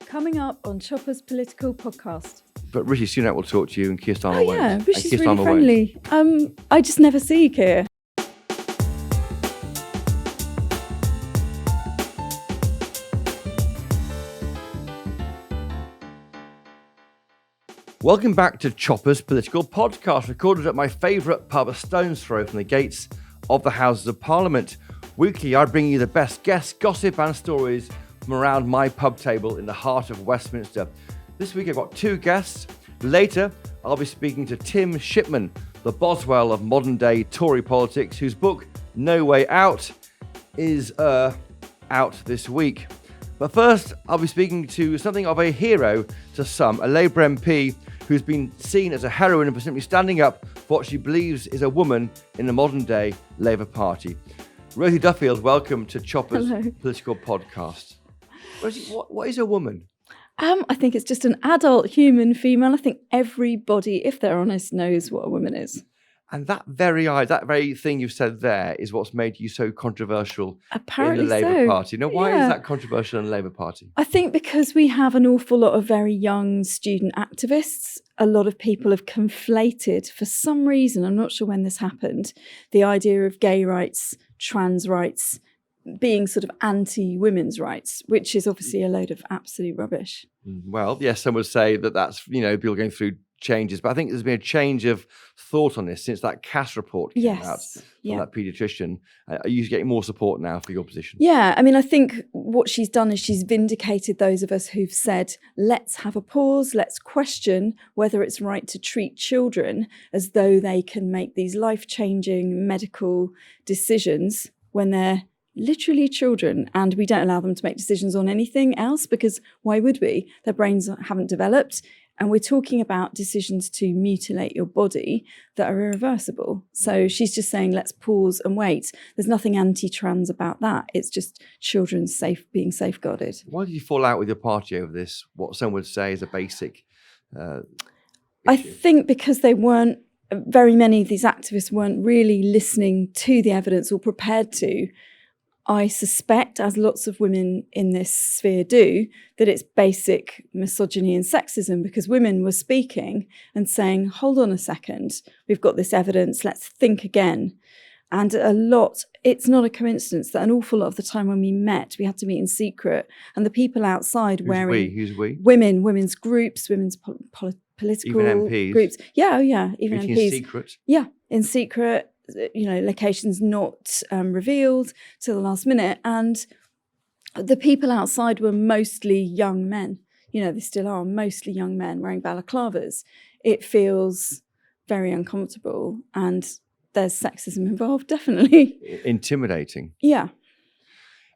Coming up on Chopper's Political Podcast. But Rishi Sunak will talk to you and Keir Starmer won't. Yeah, Rishi's Keir really Starmer friendly. I just never see Keir. Welcome back to Chopper's Political Podcast, recorded at my favourite pub a stone's throw from the gates of the Houses of Parliament. Weekly, I bring you the best guests, gossip and stories from around my pub table in the heart of Westminster. This week I've got two guests. Later, I'll be speaking to Tim Shipman, the Boswell of modern-day Tory politics, whose book, No Way Out, is out this week. But first, I'll be speaking to something of a hero to some, a Labour MP who's been seen as a heroine for simply standing up for what she believes is a woman in the modern-day Labour Party. Rosie Duffield, welcome to Chopper's Political Podcast. Rosie, what is a woman? I think it's just an adult human female. I think everybody, if they're honest, knows what a woman is. And that very thing you've said there is what's made you so controversial Apparently in the Labour so. Party. Now, why Yeah. is that controversial in the Labour Party? I think because we have an awful lot of very young student activists. A lot of people have conflated, for some reason, I'm not sure when this happened, the idea of gay rights, trans rights, being sort of anti-women's rights, which is obviously a load of absolute rubbish. Well, yes, some would say that that's, people going through changes, but I think there's been a change of thought on this since that Cass report came out from that paediatrician. Are you getting more support now for your position? Yeah, I mean, I think what she's done is she's vindicated those of us who've said, let's have a pause, let's question whether it's right to treat children as though they can make these life-changing medical decisions when they're literally children, and we don't allow them to make decisions on anything else because why would we? Their brains haven't developed. And we're talking about decisions to mutilate your body that are irreversible. So she's just saying, let's pause and wait. There's nothing anti-trans about that. It's just children being safeguarded. Why did you fall out with your party over this, what some would say is a basic I think because very many of these activists weren't really listening to the evidence or prepared to. I suspect, as lots of women in this sphere do, that it's basic misogyny and sexism because women were speaking and saying, hold on a second, we've got this evidence, let's think again. And it's not a coincidence that an awful lot of the time when we met, we had to meet in secret, and the people outside Who's we? Women, women's groups, women's political even MPs. groups. Yeah, even Meeting MPs. in secret? Yeah, in secret. Locations not revealed till the last minute. And the people outside were mostly young men. They still are mostly young men wearing balaclavas. It feels very uncomfortable and there's sexism involved, definitely. Intimidating. Yeah.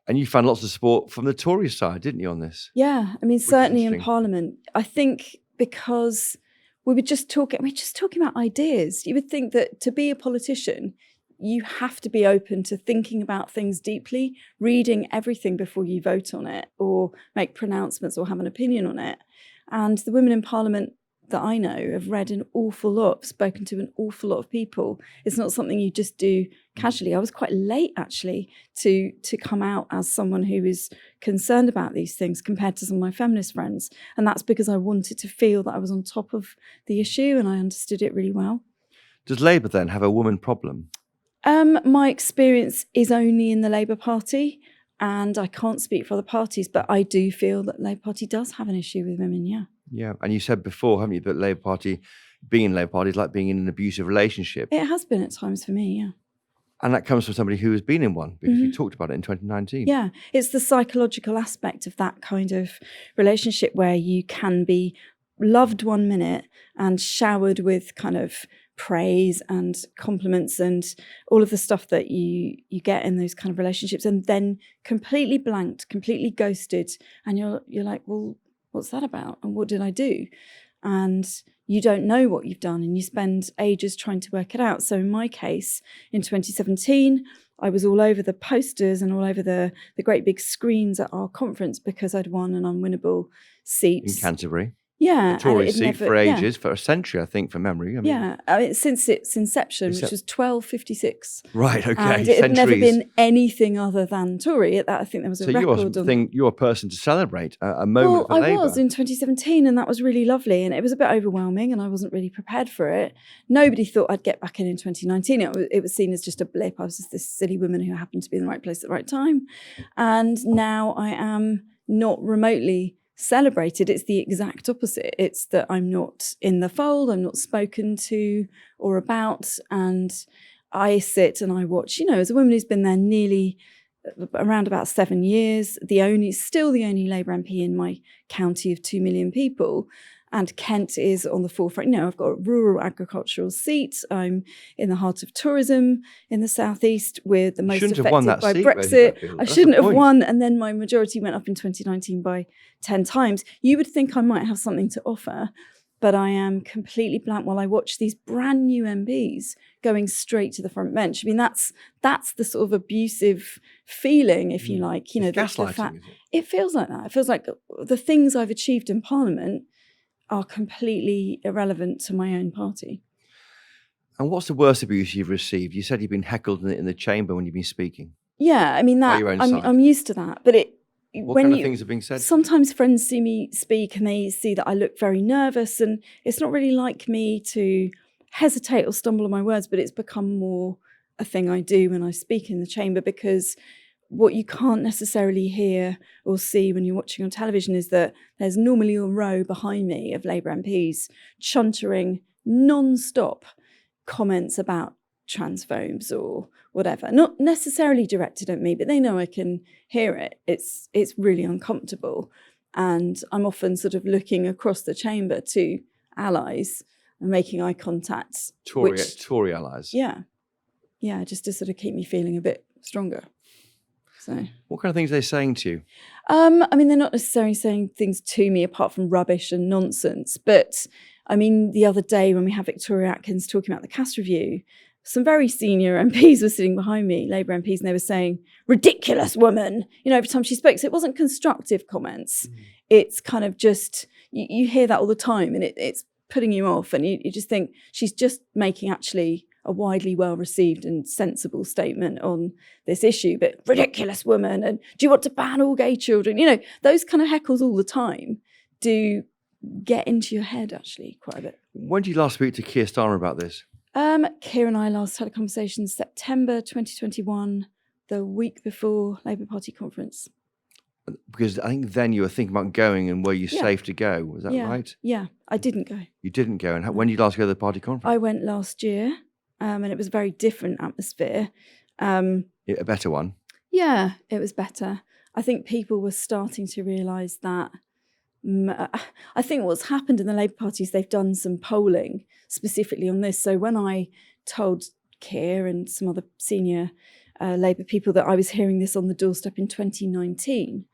And you found lots of support from the Tory side, didn't you, on this? Yeah, I mean, certainly in Parliament. I think because we're just talking about ideas. You would think that to be a politician, you have to be open to thinking about things deeply, reading everything before you vote on it or make pronouncements or have an opinion on it. And the women in Parliament that I know have read an awful lot, spoken to an awful lot of people. It's not something you just do casually. I was quite late, actually, to come out as someone who is concerned about these things compared to some of my feminist friends. And that's because I wanted to feel that I was on top of the issue and I understood it really well. Does Labour then have a woman problem? My experience is only in the Labour Party, and I can't speak for other parties, but I do feel that the Labour Party does have an issue with women, yeah. Yeah, and you said before, haven't you, that being in Labour Party is like being in an abusive relationship. It has been at times for me, yeah. And that comes from somebody who has been in one, because you talked about it in 2019. Yeah, it's the psychological aspect of that kind of relationship where you can be loved 1 minute and showered with kind of praise and compliments and all of the stuff that you get in those kind of relationships, and then completely blanked, completely ghosted, and you're like, well, what's that about? And what did I do? And you don't know what you've done and you spend ages trying to work it out. So in my case, in 2017, I was all over the posters and all over the great big screens at our conference because I'd won an unwinnable seat. In Canterbury. Yeah, a Tory and seat never, for ages, for a century, I think, from memory. I mean, since its inception, which was 1256. Right, okay, and it had never centuries. been anything other than Tory. At that, I think there was a record on. You're a person to celebrate a moment for Labour. I was in 2017, and that was really lovely, and it was a bit overwhelming, and I wasn't really prepared for it. Nobody thought I'd get back in 2019. It was seen as just a blip. I was just this silly woman who happened to be in the right place at the right time, and now I am not remotely celebrated. It's the exact opposite. It's that I'm not in the fold, I'm not spoken to or about, and I sit and I watch, as a woman who's been there nearly around about 7 years, still the only Labour MP in my county of 2 million people, and Kent is on the forefront. I've got a rural agricultural seat. I'm in the heart of tourism in the southeast. We're the most affected by Brexit. I shouldn't have won, and then my majority went up in 2019 by 10 times. You would think I might have something to offer, but I am completely blank while I watch these brand new MPs going straight to the front bench. I mean, that's the sort of abusive feeling, if you like. Gaslighting, is it? It feels like that. It feels like the things I've achieved in Parliament are completely irrelevant to my own party. And what's the worst abuse you've received? You said you've been heckled in the chamber when you've been speaking. Yeah, I mean, that I'm used to that. But what kind of things are being said? Sometimes friends see me speak and they see that I look very nervous, and it's not really like me to hesitate or stumble on my words, but it's become more a thing I do when I speak in the chamber, because what you can't necessarily hear or see when you're watching on television is that there's normally a row behind me of Labour MPs chuntering non-stop comments about transphobes or whatever, not necessarily directed at me, but they know I can hear it. It's really uncomfortable, and I'm often sort of looking across the chamber to allies and making eye contact. Tory allies. Yeah, just to sort of keep me feeling a bit stronger. So, what kind of things are they saying to you? I mean, they're not necessarily saying things to me apart from rubbish and nonsense. But I mean, the other day when we had Victoria Atkins talking about the Cass review, some very senior MPs were sitting behind me, Labour MPs, and they were saying, "Ridiculous woman," every time she spoke. So it wasn't constructive comments. It's kind of just, you hear that all the time, and it's putting you off. And you just think she's just making actually a widely well-received and sensible statement on this issue, but ridiculous woman, and do you want to ban all gay children? Those kind of heckles all the time do get into your head, actually, quite a bit. When did you last speak to Keir Starmer about this? Keir and I last had a conversation in September 2021, the week before Labour Party conference. Because I think then you were thinking about going, and were you safe to go? Was that right? Yeah, I didn't go. You didn't go. And when did you last go to the party conference? I went last year. And it was a very different atmosphere. A better one? Yeah, it was better. I think people were starting to realise that. I think what's happened in the Labour Party is they've done some polling specifically on this. So when I told Keir and some other senior Labour people that I was hearing this on the doorstep in 2019,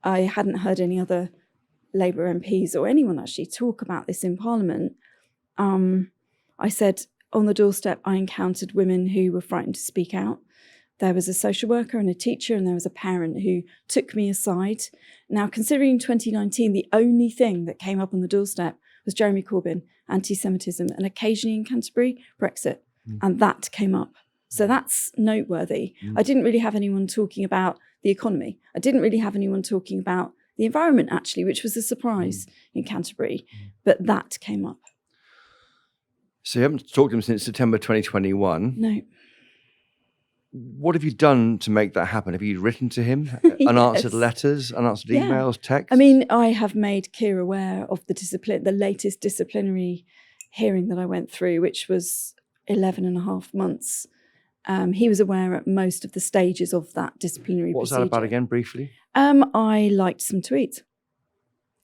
I hadn't heard any other Labour MPs or anyone actually talk about this in Parliament. I said, on the doorstep, I encountered women who were frightened to speak out. There was a social worker and a teacher, and there was a parent who took me aside. Now, considering 2019, the only thing that came up on the doorstep was Jeremy Corbyn, anti-Semitism, and occasionally in Canterbury, Brexit. And that came up. So that's noteworthy. I didn't really have anyone talking about the economy. I didn't really have anyone talking about the environment, actually, which was a surprise in Canterbury. But that came up. So you haven't talked to him since September 2021. No. What have you done to make that happen? Have you written to him? Unanswered letters, unanswered emails, texts? I mean, I have made Keir aware of the latest disciplinary hearing that I went through, which was 11 and a half months. He was aware at most of the stages of that disciplinary procedure. What was that about again, briefly? I liked some tweets.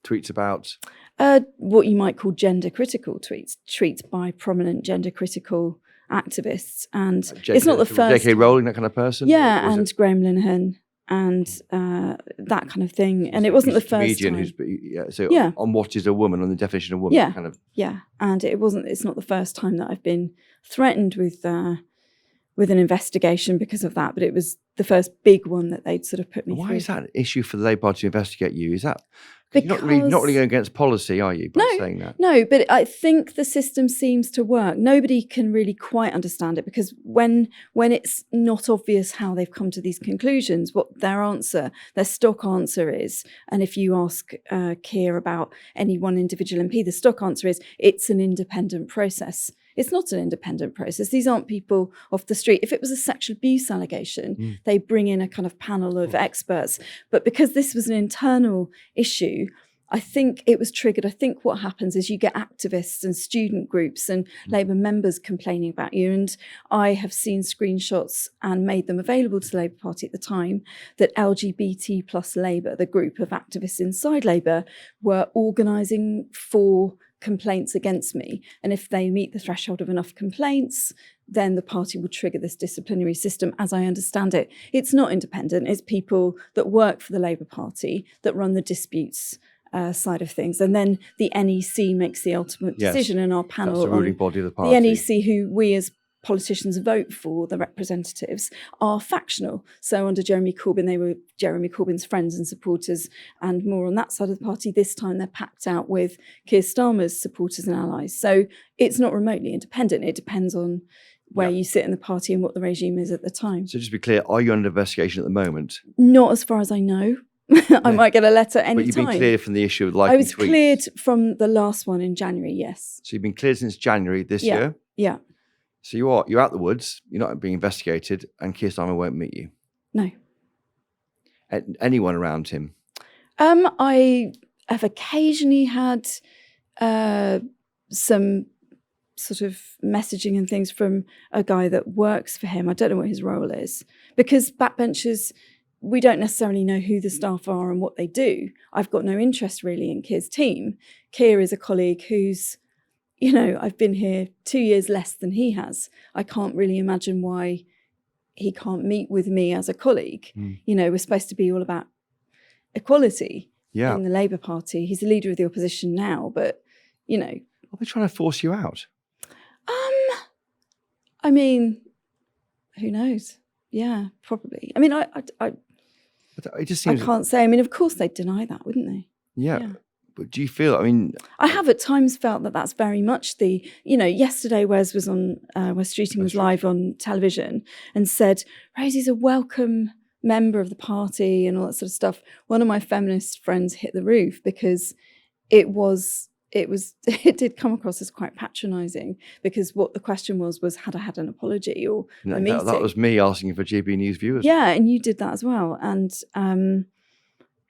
Tweets about? What you might call gender-critical tweets by prominent gender-critical activists. And it's not the first... J.K. Rowling, that kind of person? Yeah, and Graham Linehan and that kind of thing. And it wasn't the first time. On what is a woman, on the definition of woman. And it's not the first time that I've been threatened with an investigation because of that, but it was the first big one that they'd sort of put me through. Why is that an issue for the Labour Party to investigate you? Is that You're not really going against policy, are you, by saying that? No, but I think the system seems to work. Nobody can really quite understand it, because when it's not obvious how they've come to these conclusions, what their stock answer is, and if you ask Keir about any one individual MP, the stock answer is it's an independent process. It's not an independent process. These aren't people off the street. If it was a sexual abuse allegation, they bring in a kind of panel of experts. But because this was an internal issue, I think it was triggered. I think what happens is you get activists and student groups and Labour members complaining about you. And I have seen screenshots and made them available to the Labour Party at the time that LGBT plus Labour, the group of activists inside Labour, were organising for complaints against me. And if they meet the threshold of enough complaints, then the party will trigger this disciplinary system. As I understand it, it's not independent. It's people that work for the Labour Party that run the disputes side of things. And then the NEC makes the ultimate decision, and our panel, that's the ruling body of the party. The NEC, who we as politicians vote for, the representatives, are factional. So under Jeremy Corbyn, they were Jeremy Corbyn's friends and supporters, and more on that side of the party. This time they're packed out with Keir Starmer's supporters and allies. So it's not remotely independent. It depends on where you sit in the party and what the regime is at the time. So just to be clear, are you under investigation at the moment? Not as far as I know. I might get a letter any time. But you've been cleared from the issue of liking tweets? I was cleared from the last one in January, yes. So you've been cleared since January this year? Yeah. So you're out the woods, you're not being investigated, and Keir Starmer won't meet you? No. Anyone around him? I have occasionally had some sort of messaging and things from a guy that works for him. I don't know what his role is, because backbenchers, we don't necessarily know who the staff are and what they do. I've got no interest really in Keir's team. Keir is a colleague who's, I've been here 2 years less than he has. I can't really imagine why he can't meet with me as a colleague. We're supposed to be all about equality in the Labour Party. He's the leader of the opposition now, but, Are they trying to force you out? I mean, who knows? Yeah, probably. I mean, it just seems... I can't say. I mean, of course they'd deny that, wouldn't they? Yeah. But do you feel, I have at times felt that that's very much yesterday Wes was on, Wes Streeting was live on television and said, Rosie's a welcome member of the party and all that sort of stuff. One of my feminist friends hit the roof because it did come across as quite patronising, because what the question was had I had an apology or a meeting? That was me asking for GB News viewers. Yeah, and you did that as well. And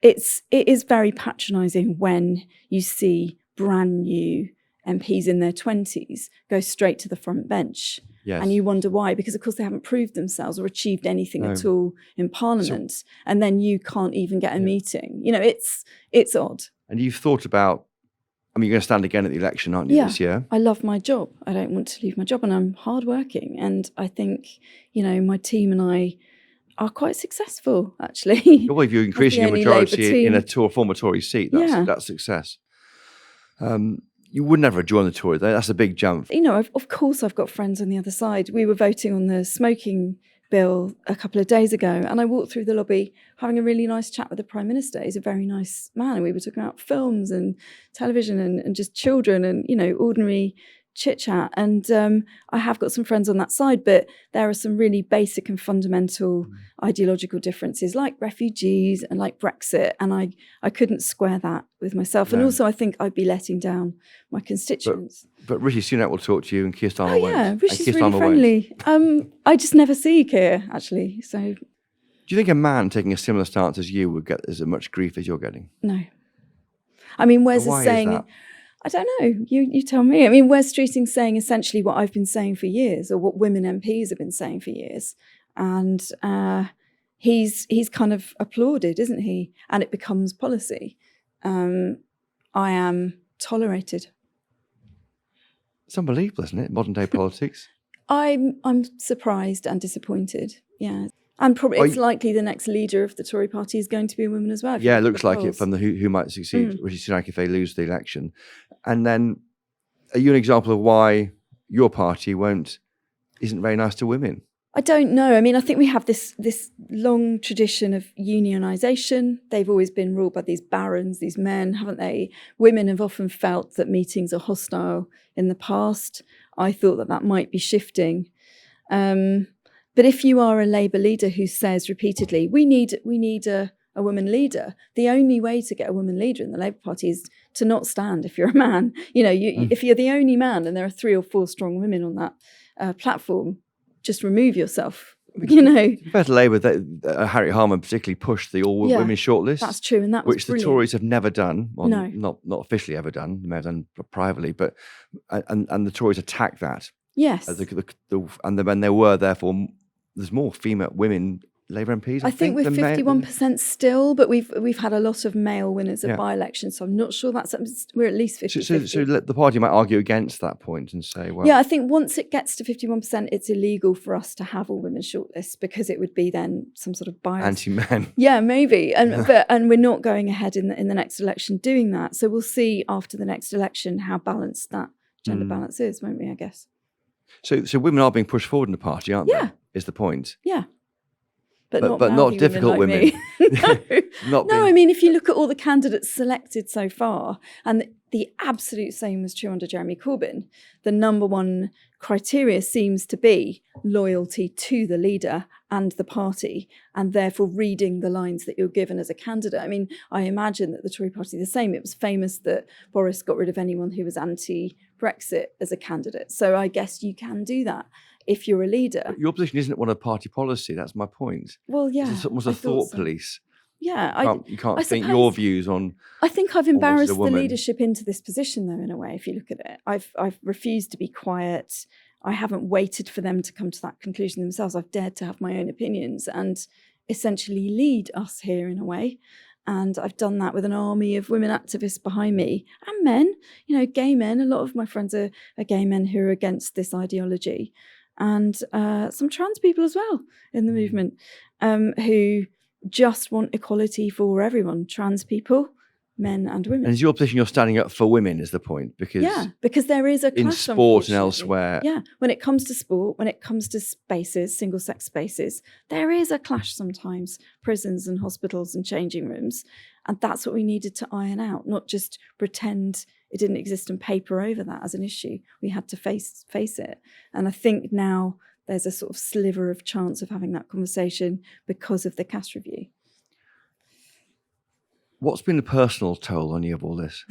it is very patronising when you see brand new MPs in their 20s go straight to the front bench. Yes. And you wonder why, because of course they haven't proved themselves or achieved anything at all in Parliament, and then you can't even get a meeting. It's odd. And you've thought about, you're going to stand again at the election, aren't you, this year? I love my job. I don't want to leave my job, and I'm hardworking. And I think, my team and I are quite successful, actually. Well, if you're increasing your majority in a former Tory seat, that's success. You would never join the Tory, though. That's a big jump. Of course I've got friends on the other side. We were voting on the smoking bill a couple of days ago, and I walked through the lobby having a really nice chat with the Prime Minister. He's a very nice man, and we were talking about films and television and just children and, ordinary chit-chat. And I have got some friends on that side, but there are some really basic and fundamental ideological differences, like refugees and like Brexit, and I couldn't square that with myself. No. And also I think I'd be letting down my constituents. But Rishi Sunak will talk to you, and Keir Starmer won't. Yeah, Rishi's really friendly. I just never see Keir, actually. So, do you think a man taking a similar stance as you would get as much grief as you're getting? No. Wes is saying... I don't know. You tell me. Wes Streeting's saying essentially what I've been saying for years, or what women MPs have been saying for years. And he's kind of applauded, isn't he? And it becomes policy. I am tolerated. It's unbelievable, isn't it? Modern day politics. I'm surprised and disappointed. Yeah. And probably it's likely the next leader of the Tory party is going to be a woman as well. Yeah, it looks like it from the who might succeed, Rishi Sunak, if they lose the election. And then, are you an example of why your party isn't very nice to women? I don't know. I mean, I think we have this long tradition of unionisation. They've always been ruled by these barons, these men, haven't they? Women have often felt that meetings are hostile in the past. I thought that might be shifting. But if you are a Labour leader who says repeatedly, we need a woman leader, the only way to get a woman leader in the Labour Party is to not stand if you're a man. If you're the only man and there are 3 or 4 strong women on that platform, just remove yourself, Compared to Labour, Harriet Harman particularly pushed the all-women shortlist. That's true, and that was which brilliant. The Tories have never done. Well, no. Not officially ever done. They may have done privately, but and the Tories attacked that. Yes. And when there were, therefore, there's more female women Labour MPs. I think we're 51% still, but we've had a lot of male winners of by-elections, so I'm not sure we're at least 50-50. So the party might argue against that point and say, well... Yeah, I think once it gets to 51%, it's illegal for us to have all women shortlists because it would be then some sort of bias. Anti-men. Yeah, maybe. And we're not going ahead in the next election doing that. So we'll see after the next election how balanced that gender balance is, won't we, I guess? So women are being pushed forward in the party, aren't they? Is the point. Yeah. But not difficult women. No, I mean, if you look at all the candidates selected so far, and the absolute same was true under Jeremy Corbyn, the number one criteria seems to be loyalty to the leader and the party, and therefore reading the lines that you're given as a candidate. I mean, I imagine that the Tory party the same. It was famous that Boris got rid of anyone who was anti-Brexit as a candidate. So I guess you can do that if you're a leader. But your position isn't one of party policy. That's my point. Well, yeah. It's almost a thought police. Yeah. You can't think your views on... I think I've embarrassed the leadership into this position, though, in a way, if you look at it. I've refused to be quiet. I haven't waited for them to come to that conclusion themselves. I've dared to have my own opinions and essentially lead us here in a way. And I've done that with an army of women activists behind me and men, gay men. A lot of my friends are gay men who are against this ideology. And some trans people as well in the movement who just want equality for everyone, trans people, men and women. And is your position you're standing up for women is the point? Because there is a clash in sport and elsewhere. Yeah, when it comes to sport, when it comes to spaces, single-sex spaces, there is a clash sometimes, prisons and hospitals and changing rooms. And that's what we needed to iron out, not just pretend it didn't exist and paper over that as an issue. We had to face it. And I think now there's a sort of sliver of chance of having that conversation because of the caste review. What's been the personal toll on you of all this?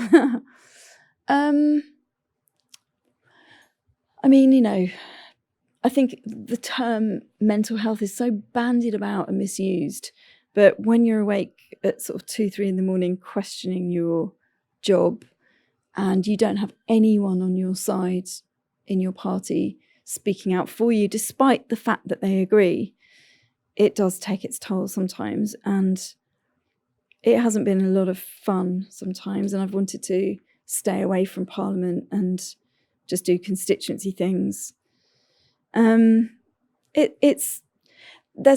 I mean, I think the term mental health is so bandied about and misused. But when you're awake at sort of 2-3 in the morning questioning your job and you don't have anyone on your side in your party speaking out for you, despite the fact that they agree, it does take its toll sometimes. And it hasn't been a lot of fun sometimes. And I've wanted to stay away from Parliament and just do constituency things. There's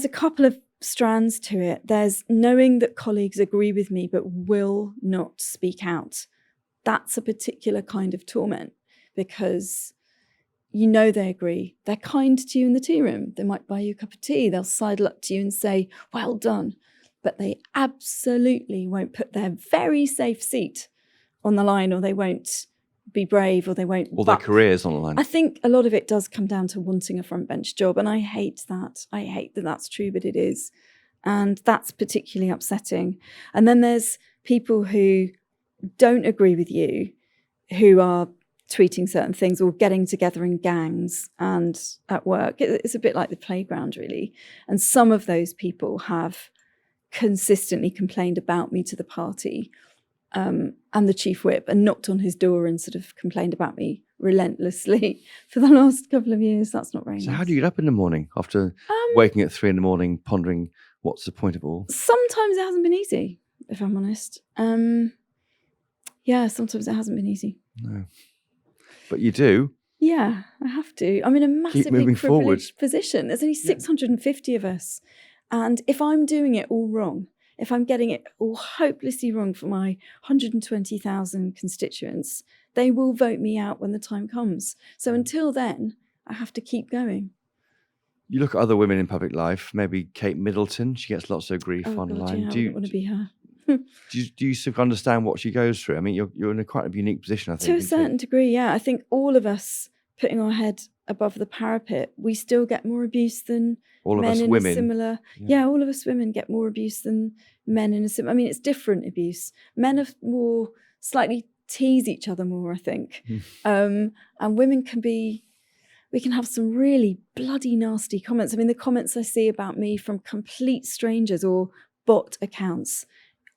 a couple of strands to it. There's knowing that colleagues agree with me but will not speak out. That's a particular kind of torment because they agree. They're kind to you in the tea room. They might buy you a cup of tea. They'll sidle up to you and say, well done. But they absolutely won't put their very safe seat on the line, or they won't be brave, or they won't... Or their careers on the line. I think a lot of it does come down to wanting a front bench job, and I hate that. I hate that that's true, but it is. And that's particularly upsetting. And then there's people who don't agree with you, who are tweeting certain things or getting together in gangs and at work. It's a bit like the playground, really. And some of those people have consistently complained about me to the party and the chief whip, and knocked on his door and sort of complained about me relentlessly for the last couple of years. That's not very nice. So how do you get up in the morning after waking at 3 a.m, pondering what's the point of all? Sometimes it hasn't been easy, if I'm honest. Sometimes it hasn't been easy. No. But you do. Yeah, I have to. I'm in a massively privileged position. There's only 650 of us. And if I'm doing it all wrong, if I'm getting it all hopelessly wrong for my 120,000 constituents, they will vote me out when the time comes. So until then, I have to keep going. You look at other women in public life, maybe Kate Middleton, she gets lots of grief online. God, yeah, I wouldn't want to be her. Do you sort of understand what she goes through? I mean, you're in quite a unique position, I think. To a certain degree, yeah. I think all of us putting our head above the parapet, we still get more abuse than all men of us in women. a similar. Yeah, all of us women get more abuse than men in a similar. I mean, it's different abuse. Men are more slightly tease each other more, I think, and women we can have some really bloody nasty comments. I mean, the comments I see about me from complete strangers or bot accounts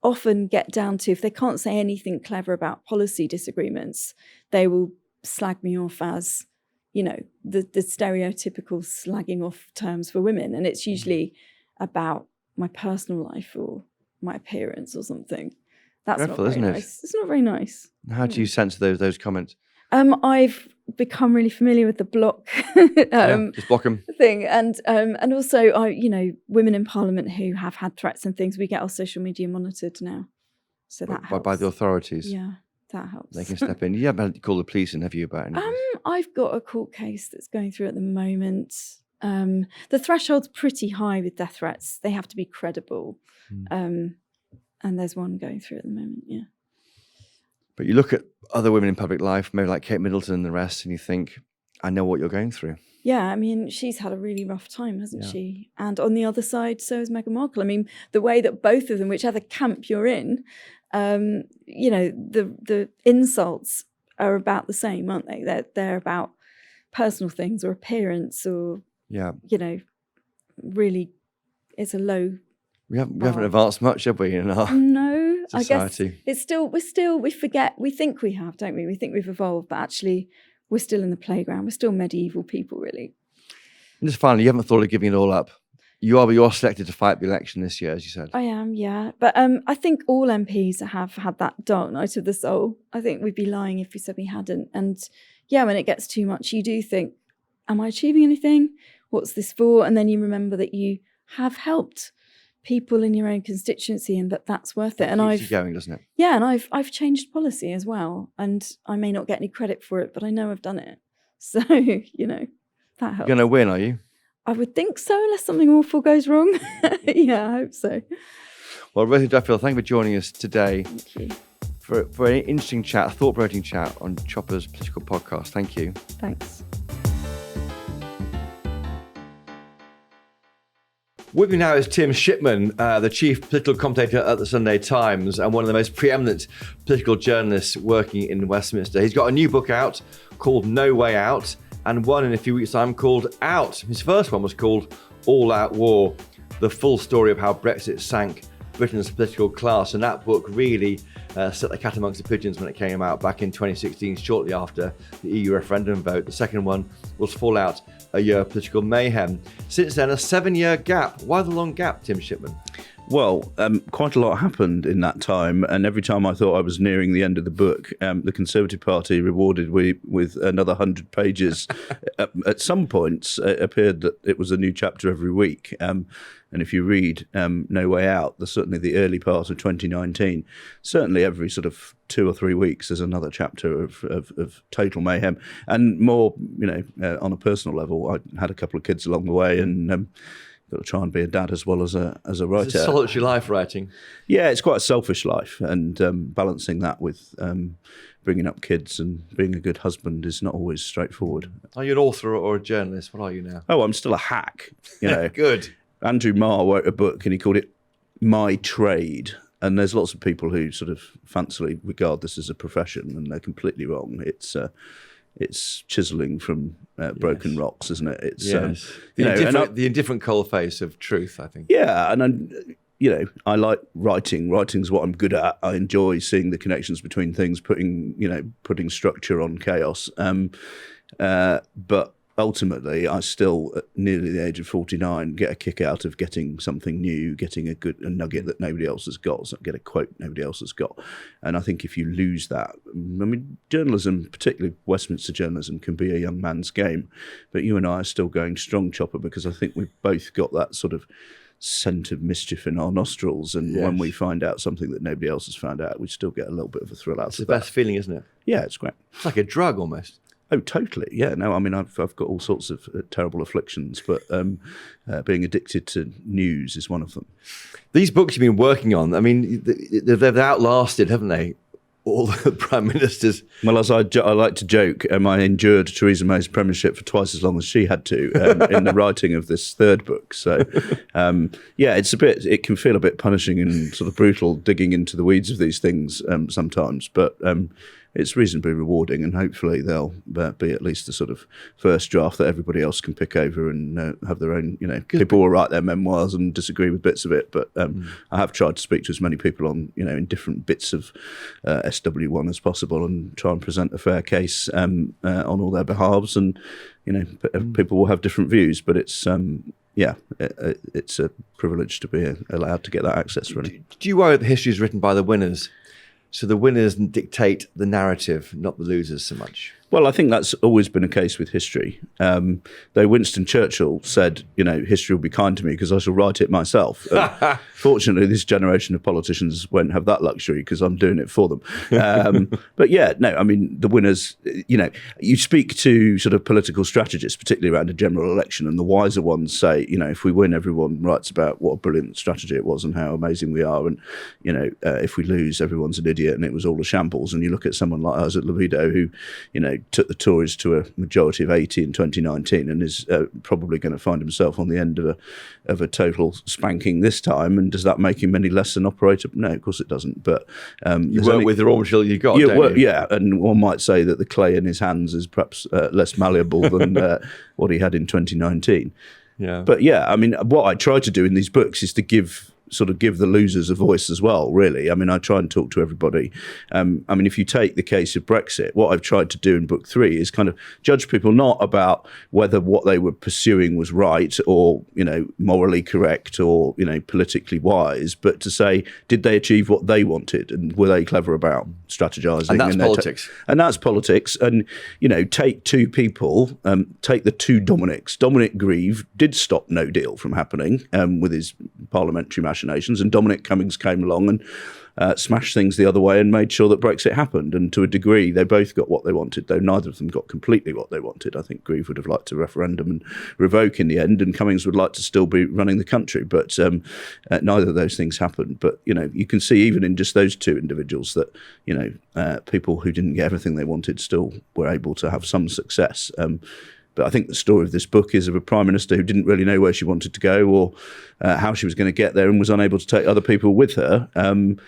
often get down to, if they can't say anything clever about policy disagreements, they will slag me off as, you know, the stereotypical slagging off terms for women. And it's usually about my personal life or my appearance or something. That's dreadful, not very nice. It's not very nice. How do you censor those comments? I've become really familiar with the block just block them thing, and also women in Parliament who have had threats and things, we get our social media monitored now, so that helps. By the authorities. Yeah, that helps. They can step in. You haven't called the police in, have you, about anything? I've got a court case that's going through at the moment. The threshold's pretty high with death threats. They have to be credible, and there's one going through at the moment. Yeah. But you look at other women in public life, maybe like Kate Middleton and the rest, and you think, I know what you're going through. Yeah, I mean, she's had a really rough time, hasn't she? And on the other side, so has Meghan Markle. I mean, the way that both of them, whichever camp you're in, the insults are about the same, aren't they? They're about personal things or appearance or, really it's a low. We haven't advanced much, have we, in our society? I guess we forget, we think we have, don't we? We think we've evolved, but actually we're still in the playground. We're still medieval people, really. And just finally, you haven't thought of giving it all up. You're selected to fight the election this year, as you said. I am, yeah. But I think all MPs have had that dark night of the soul. I think we'd be lying if we said we hadn't. And yeah, when it gets too much, you do think, am I achieving anything? What's this for? And then you remember that you have helped people in your own constituency and that's worth it. And keeps you going, doesn't it? Yeah, and I've changed policy as well. And I may not get any credit for it, but I know I've done it. So, that helps. You're going to win, are you? I would think so, unless something awful goes wrong. Yeah, I hope so. Well, Rosie Duffield, thank you for joining us today. Thank you. For an interesting chat, a thought-provoking chat on Chopper's Political Podcast. Thank you. Thanks. With me now is Tim Shipman, the chief political commentator at the Sunday Times and one of the most preeminent political journalists working in Westminster. He's got a new book out called No Way Out and one in a few weeks' time called Out. His first one was called All Out War, the full story of how Brexit sank Britain's political class. And that book really set the cat amongst the pigeons when it came out back in 2016, shortly after the EU referendum vote. The second one was Fallout, a year of political mayhem. Since then, a 7-year gap. Why the long gap, Tim Shipman? Well, quite a lot happened in that time, and every time I thought I was nearing the end of the book, the Conservative Party rewarded me with another 100 pages. At some points, it appeared that it was a new chapter every week. And if you read No Way Out, certainly the early part of 2019, certainly every sort of 2 or 3 weeks there's another chapter of total mayhem. And more, on a personal level, I had a couple of kids along the way and got to try and be a dad as well as a writer. It's a solitary life, writing. Yeah, it's quite a selfish life, and balancing that with bringing up kids and being a good husband is not always straightforward. Are you an author or a journalist? What are you now? Oh, I'm still a hack. Good. Andrew Marr wrote a book and he called it My Trade. And there's lots of people who sort of fancily regard this as a profession, and they're completely wrong. It's chiselling from broken rocks, isn't it? It's the indifferent cold face of truth, I think. Yeah, and I like writing. Writing's what I'm good at. I enjoy seeing the connections between things, putting structure on chaos. But ultimately, I still, at nearly the age of 49, get a kick out of getting something new, getting a nugget that nobody else has got, get a quote nobody else has got. And I think if you lose that, journalism, particularly Westminster journalism, can be a young man's game. But you and I are still going strong, Chopper, because I think we've both got that sort of scent of mischief in our nostrils. And when we find out something that nobody else has found out, we still get a little bit of a thrill out of that. It's the best feeling, isn't it? Yeah, it's great. It's like a drug almost. Oh, totally. Yeah. No, I mean, I've got all sorts of terrible afflictions, but being addicted to news is one of them. These books you've been working on, I mean, they've outlasted, haven't they, all the prime ministers? Well, as I like to joke, I endured Theresa May's premiership for twice as long as she had to in the writing of this third book. So, it can feel a bit punishing and sort of brutal digging into the weeds of these things sometimes, but it's reasonably rewarding, and hopefully they'll be at least the sort of first draft that everybody else can pick over and have their own, people will write their memoirs and disagree with bits of it, but I have tried to speak to as many people on, in different bits of SW1 as possible and try and present a fair case on all their behalves, and, people will have different views, but it's, it's a privilege to be allowed to get that access, really. Do you worry that history is written by the winners? So the winners dictate the narrative, not the losers so much? Well, I think that's always been a case with history. Though Winston Churchill said, history will be kind to me because I shall write it myself. Fortunately, this generation of politicians won't have that luxury because I'm doing it for them. But yeah, no, I mean, the winners, you speak to sort of political strategists, particularly around a general election, and the wiser ones say, if we win, everyone writes about what a brilliant strategy it was and how amazing we are. And, if we lose, everyone's an idiot and it was all a shambles. And you look at someone like Isaac Levido, who, took the Tories to a majority of 80 in 2019 and is probably going to find himself on the end of a total spanking this time. And does that make him any less an operator? No, of course it doesn't. But you work with the raw material you got, don't you? Yeah, and one might say that the clay in his hands is perhaps less malleable than what he had in 2019. Yeah. But yeah, I mean, what I try to do in these books is to give the losers a voice as well, really. I mean, I try and talk to everybody. I mean, if you take the case of Brexit, what I've tried to do in book 3 is kind of judge people not about whether what they were pursuing was right or, morally correct or, politically wise, but to say, did they achieve what they wanted and were they clever about strategizing? And that's politics. And that's politics. And, take two people, take the two Dominics. Dominic Grieve did stop no deal from happening with his parliamentary machinations, and Dominic Cummings came along and smashed things the other way and made sure that Brexit happened. And to a degree, they both got what they wanted, though neither of them got completely what they wanted. I think Grieve would have liked a referendum and revoke in the end, and Cummings would like to still be running the country. But neither of those things happened. But, you can see even in just those two individuals that, people who didn't get everything they wanted still were able to have some success. But I think the story of this book is of a prime minister who didn't really know where she wanted to go or how she was going to get there, and was unable to take other people with her. And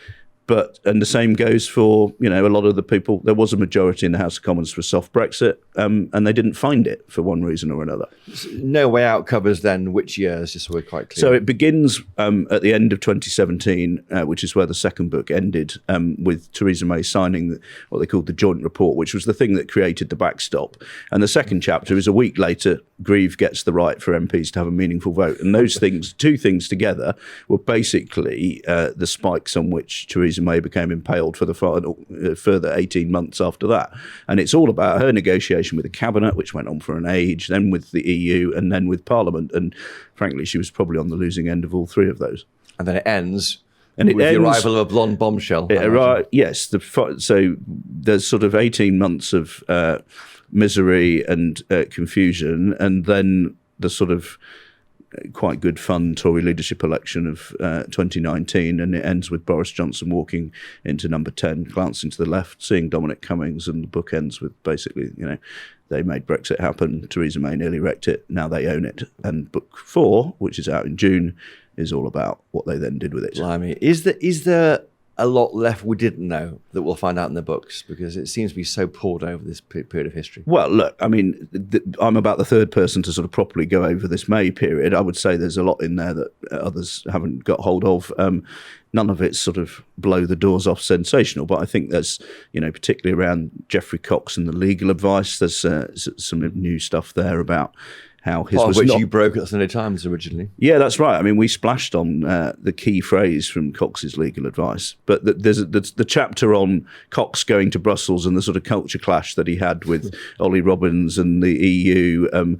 the same goes for, a lot of the people. There was a majority in the House of Commons for soft Brexit, and they didn't find it for one reason or another. No Way Out covers then which years, just so we're quite clear? So it begins at the end of 2017, which is where the second book ended, with Theresa May signing what they called the joint report, which was the thing that created the backstop. And the second chapter is a week later. Grieve gets the right for MPs to have a meaningful vote. And those things, two things together, were basically the spikes on which Theresa May became impaled for the further 18 months after that. And it's all about her negotiation with the cabinet, which went on for an age, then with the EU, and then with Parliament. And frankly, she was probably on the losing end of all three of those. And then it ends with the arrival of a blonde bombshell. Yes. So there's sort of 18 months of misery and confusion, and then the sort of quite good fun Tory leadership election of 2019, and it ends with Boris Johnson walking into number 10, glancing to the left, seeing Dominic Cummings, and the book ends with basically, they made Brexit happen, Theresa May nearly wrecked it, now they own it. And book 4, which is out in June, is all about what they then did with it. Blimey. Is there a lot left we didn't know that we'll find out in the books? Because it seems to be so poured over this period of history. Well, look, I mean, I'm about the third person to sort of properly go over this May period. I would say there's a lot in there that others haven't got hold of. None of it's sort of blow the doors off sensational, but I think there's, particularly around Geoffrey Cox and the legal advice, there's some new stuff there about how his part was of which not... you broke at the Sunday Times originally. Yeah, that's right. I mean, we splashed on the key phrase from Cox's legal advice, but there's the chapter on Cox going to Brussels and the sort of culture clash that he had with Ollie Robbins and the EU.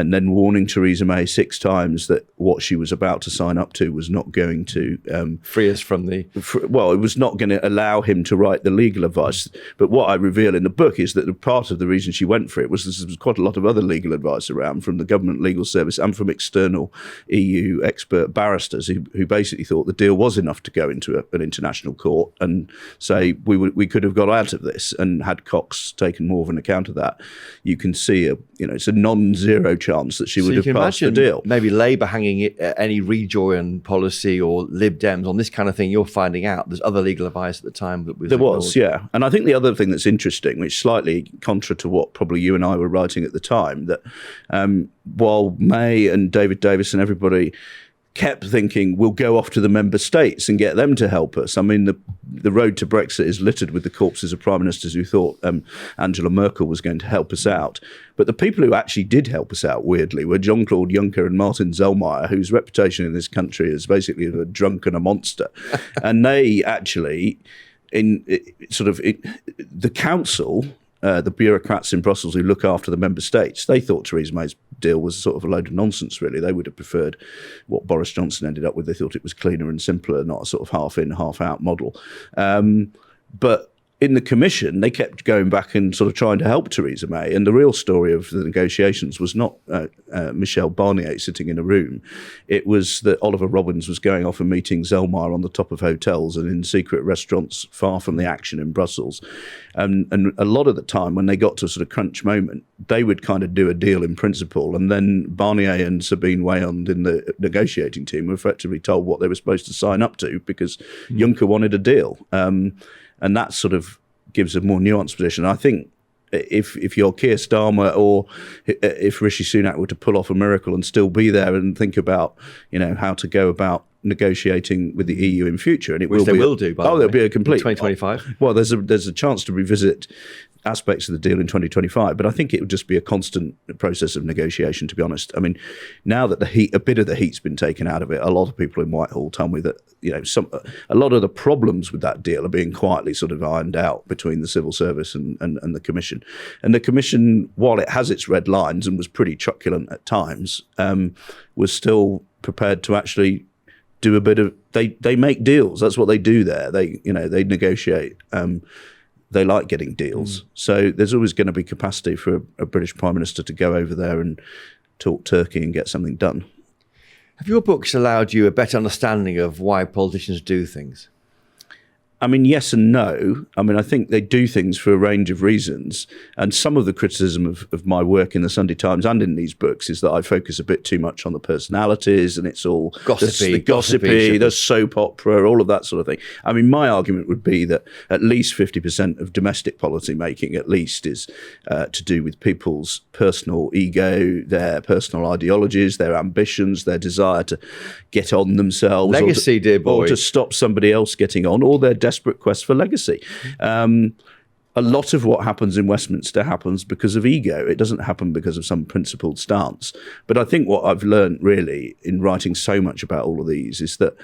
and then warning Theresa May 6 times that what she was about to sign up to was not going to free us from the... Well, it was not going to allow him to write the legal advice. But what I reveal in the book is that part of the reason she went for it was there was quite a lot of other legal advice around from the government legal service and from external EU expert barristers who basically thought the deal was enough to go into an international court and say we could have got out of this. And had Cox taken more of an account of that, you can see it's a non-zero chance that she would have passed the deal. Maybe Labour hanging any rejoin policy or Lib Dems on this kind of thing. You're finding out there's other legal advice at the time that was ignored. Yeah. And I think the other thing that's interesting, which is slightly contra to what probably you and I were writing at the time, that while May and David Davis and everybody kept thinking we'll go off to the member states and get them to help us. I mean, the road to Brexit is littered with the corpses of prime ministers who thought Angela Merkel was going to help us out. But the people who actually did help us out, weirdly, were Jean-Claude Juncker and Martin Zellmeyer, whose reputation in this country is basically a drunk and a monster. And they actually, the council... the bureaucrats in Brussels who look after the member states, they thought Theresa May's deal was sort of a load of nonsense, really. They would have preferred what Boris Johnson ended up with. They thought it was cleaner and simpler, not a sort of half-in, half-out model. But in the Commission, they kept going back and sort of trying to help Theresa May. And the real story of the negotiations was not Michel Barnier sitting in a room. It was that Oliver Robbins was going off and meeting Zellmeyer on the top of hotels and in secret restaurants far from the action in Brussels. And a lot of the time, when they got to a sort of crunch moment, they would kind of do a deal in principle. And then Barnier and Sabine Weyand in the negotiating team were effectively told what they were supposed to sign up to because Juncker wanted a deal. And that sort of gives a more nuanced position. I think if you're Keir Starmer or if Rishi Sunak were to pull off a miracle and still be there and think about, how to go about negotiating with the EU in future, and Which they will do. By the way, there'll be a complete 2025. Well, there's a chance to revisit aspects of the deal in 2025, but I think it would just be a constant process of negotiation. To be honest, I mean, now that a bit of the heat's been taken out of it, a lot of people in Whitehall tell me that a lot of the problems with that deal are being quietly sort of ironed out between the civil service and the Commission. And the Commission, while it has its red lines and was pretty truculent at times, was still prepared to actually do a bit of they make deals. That's what they do there. They negotiate. They like getting deals. So there's always going to be capacity for a British Prime Minister to go over there and talk turkey and get something done. Have your books allowed you a better understanding of why politicians do things? I mean, yes and no. I mean, I think they do things for a range of reasons. And some of the criticism of my work in the Sunday Times and in these books is that I focus a bit too much on the personalities and it's all gossipy, the soap opera, all of that sort of thing. I mean, my argument would be that at least 50% of domestic policy making, at least, is to do with people's personal ego, their personal ideologies, their ambitions, their desire to get on themselves. Legacy, dear boy. Or to stop somebody else getting on, or their desperate quest for legacy. A lot of what happens in Westminster happens because of ego. It doesn't happen because of some principled stance. But I think what I've learned really in writing so much about all of these is that,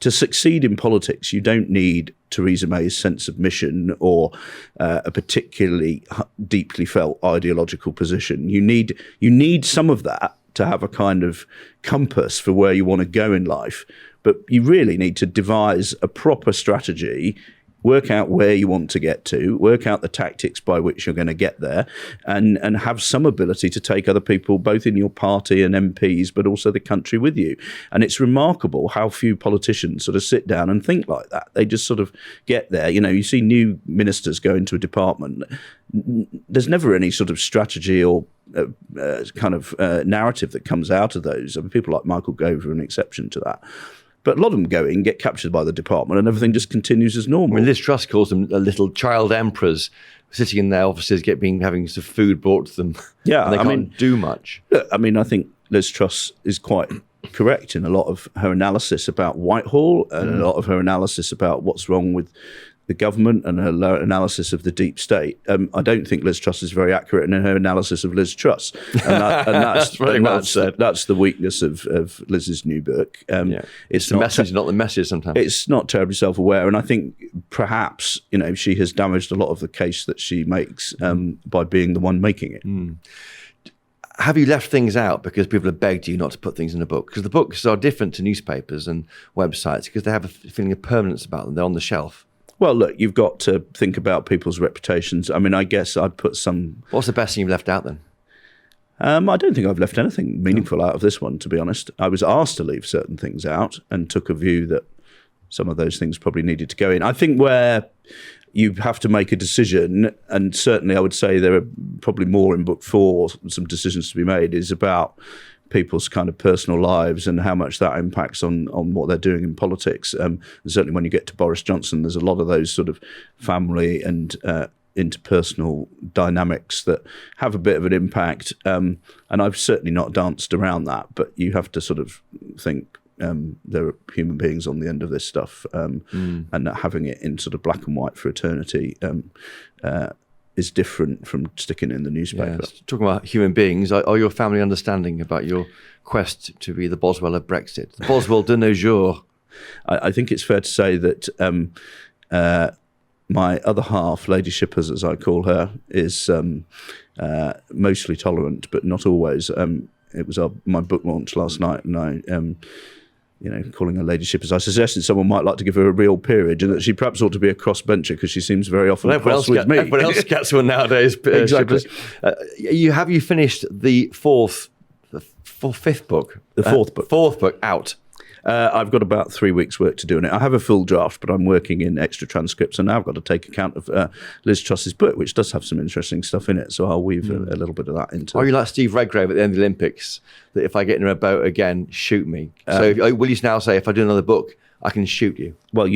to succeed in politics, you don't need Theresa May's sense of mission or a particularly deeply felt ideological position. You need some of that to have a kind of compass for where you want to go in life. But you really need to devise a proper strategy, work out where you want to get to, work out the tactics by which you're going to get there, and have some ability to take other people, both in your party and MPs, but also the country with you. And it's remarkable how few politicians sort of sit down and think like that. They just sort of get there. You see new ministers go into a department. There's never any sort of strategy or kind of narrative that comes out of those. I mean, people like Michael Gove are an exception to that. But a lot of them go in, get captured by the department, and everything just continues as normal. I mean, Liz Truss calls them little child emperors sitting in their offices, having some food brought to them. Yeah, and they can't do much. I mean, I think Liz Truss is quite correct in a lot of her analysis about Whitehall and a lot of her analysis about what's wrong with the government and her analysis of the deep state. I don't think Liz Truss is very accurate in her analysis of Liz Truss. And that's that's the weakness of Liz's new book. It's the message, not the message sometimes. It's not terribly self-aware. And I think perhaps, she has damaged a lot of the case that she makes by being the one making it. have you left things out because people have begged you not to put things in a book? Because the books are different to newspapers and websites because they have a feeling of permanence about them. They're on the shelf. Well, look, you've got to think about people's reputations. I mean, I guess I'd put some... What's the best thing you've left out then? I don't think I've left anything meaningful out of this one, to be honest. I was asked to leave certain things out and took a view that some of those things probably needed to go in. I think where you have to make a decision, and certainly I would say there are probably more in book 4, some decisions to be made, is about people's kind of personal lives and how much that impacts on what they're doing in politics. And certainly when you get to Boris Johnson, there's a lot of those sort of family and interpersonal dynamics that have a bit of an impact. And I've certainly not danced around that, but you have to sort of think there are human beings on the end of this stuff, and that having it in sort of black and white for eternity is different from sticking it in the newspaper. Yes. Talking about human beings, are your family understanding about your quest to be the Boswell of Brexit? The Boswell de nos jours? I think it's fair to say that my other half, Lady Shippers, as I call her, is mostly tolerant, but not always. It was my book launch last night, and I calling her Lady Shippers, I suggested someone might like to give her a real peerage and that she perhaps ought to be a crossbencher because she seems very often cross with me. Everyone else gets one nowadays. Exactly. Have you finished the fifth book? The fourth book. Fourth book out. I've got about 3 weeks' work to do on it. I have a full draft, but I'm working in extra transcripts, and now I've got to take account of Liz Truss's book, which does have some interesting stuff in it. So I'll weave a little bit of that into it. Are you like Steve Redgrave at the end of the Olympics, that if I get in a boat again, shoot me? So will you now say, if I do another book, I can shoot you? Well,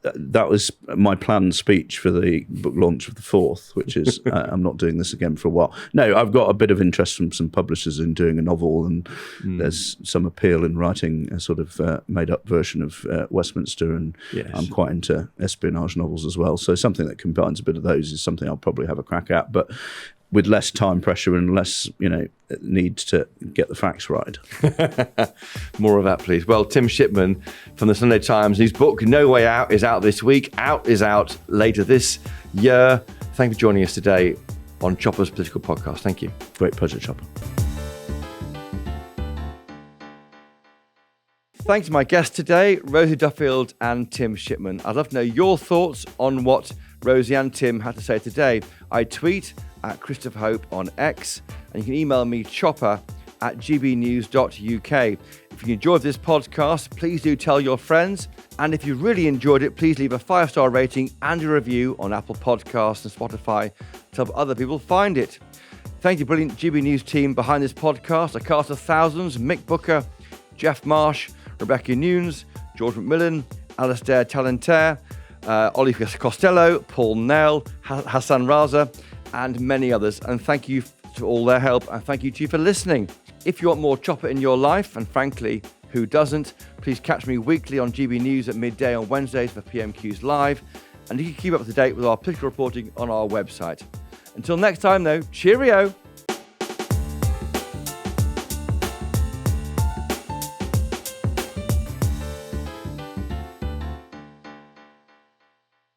that was my planned speech for the book launch of the fourth, which is I'm not doing this again for a while. No, I've got a bit of interest from some publishers in doing a novel, and there's some appeal in writing a sort of made-up version of Westminster, and I'm quite into espionage novels as well. So something that combines a bit of those is something I'll probably have a crack at, but with less time pressure and less, need to get the facts right. More of that, please. Well, Tim Shipman from the Sunday Times, whose book No Way Out is out this week. Out is out later this year. Thank you for joining us today on Chopper's Political Podcast. Thank you. Great pleasure, Chopper. Thanks to my guests today, Rosie Duffield and Tim Shipman. I'd love to know your thoughts on what Rosie and Tim had to say today. I tweet at Christopher Hope on X, and you can email me chopper@gbnews.uk. If you enjoyed this podcast, please do tell your friends. And if you really enjoyed it, please leave a 5-star rating and a review on Apple Podcasts and Spotify to help other people find it. Thank you, brilliant GB News team behind this podcast, a cast of thousands: Mick Booker, Jeff Marsh, Rebecca Nunes, George McMillan, Alistair Talentaire, Oliver Costello, Paul Nell, Hassan Raza, and many others. And thank you for all their help, and thank you to you for listening. If you want more Chopper in your life, and frankly, who doesn't, please catch me weekly on GB News at midday on Wednesdays for PMQs Live, and you can keep up to date with our political reporting on our website. Until next time though, cheerio!